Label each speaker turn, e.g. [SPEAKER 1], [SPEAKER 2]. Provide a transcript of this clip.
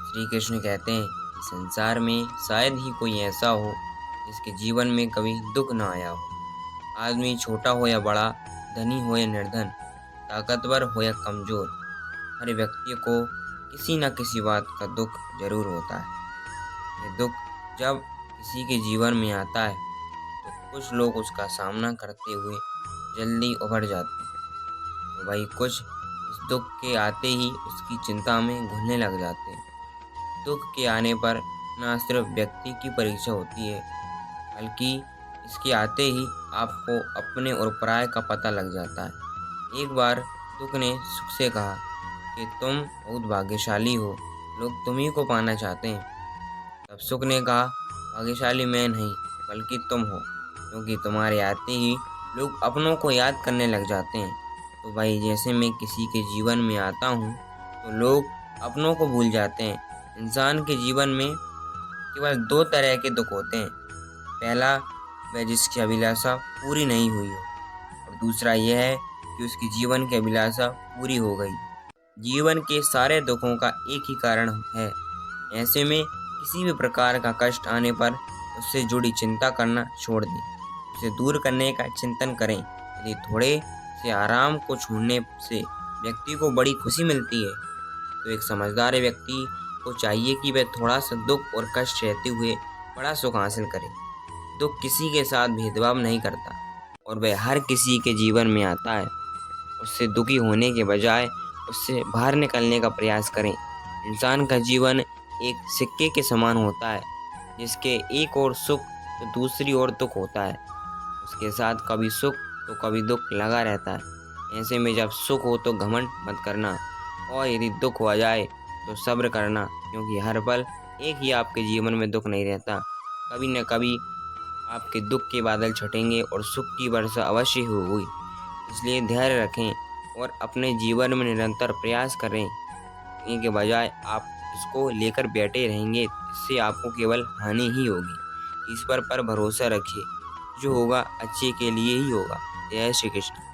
[SPEAKER 1] श्री कृष्ण कहते हैं कि संसार में शायद ही कोई ऐसा हो जिसके जीवन में कभी दुख ना आया हो। आदमी छोटा हो या बड़ा, धनी हो या निर्धन, ताकतवर हो या कमजोर, हर व्यक्ति को किसी न किसी बात का दुख जरूर होता है। ये दुख जब किसी के जीवन में आता है तो कुछ लोग उसका सामना करते हुए जल्दी उभर जाते हैं, तो भाई कुछ इस दुख के आते ही उसकी चिंता में घुलने लग जाते हैं। दुख के आने पर न सिर्फ व्यक्ति की परीक्षा होती है, बल्कि इसके आते ही आपको अपने और पराये का पता लग जाता है। एक बार दुख ने सुख से कहा कि तुम बहुत भाग्यशाली हो, लोग तुम्ही को पाना चाहते हैं। तब सुख ने कहा, भाग्यशाली मैं नहीं बल्कि तुम हो, क्योंकि तुम्हारे आते ही लोग अपनों को याद करने लग जाते हैं। तो भाई जैसे मैं किसी के जीवन में आता हूँ तो लोग अपनों को भूल जाते हैं। इंसान के जीवन में केवल दो तरह के दुख होते हैं। पहला, वह जिसकी अभिलाषा पूरी नहीं हुई हो, और दूसरा यह है कि उसकी जीवन की अभिलाषा पूरी हो गई। जीवन के सारे दुखों का एक ही कारण है। ऐसे में किसी भी प्रकार का कष्ट आने पर उससे जुड़ी चिंता करना छोड़ दें, उसे दूर करने का चिंतन करें। यदि थोड़े से आराम को छोड़ने से व्यक्ति को बड़ी खुशी मिलती है, तो एक समझदार व्यक्ति को चाहिए कि वह थोड़ा सा दुख और कष्ट रहते हुए बड़ा सुख हासिल करे। दुख किसी के साथ भेदभाव नहीं करता और वह हर किसी के जीवन में आता है। उससे दुखी होने के बजाय उससे बाहर निकलने का प्रयास करें। इंसान का जीवन एक सिक्के के समान होता है, जिसके एक ओर सुख तो दूसरी ओर दुख होता है। उसके साथ कभी सुख तो कभी दुख लगा रहता है। ऐसे में जब सुख हो तो घमंड मत करना, और यदि दुख हो जाए तो सब्र करना, क्योंकि हर पल एक ही आपके जीवन में दुख नहीं रहता। कभी न कभी आपके दुख के बादल छटेंगे और सुख की वर्षा अवश्य होगी। इसलिए धैर्य रखें और अपने जीवन में निरंतर प्रयास करें। के बजाय आप इसको लेकर बैठे रहेंगे, इससे आपको केवल हानि ही होगी। ईश्वर पर भरोसा रखिए, जो होगा अच्छे के लिए ही होगा। जय श्री कृष्ण।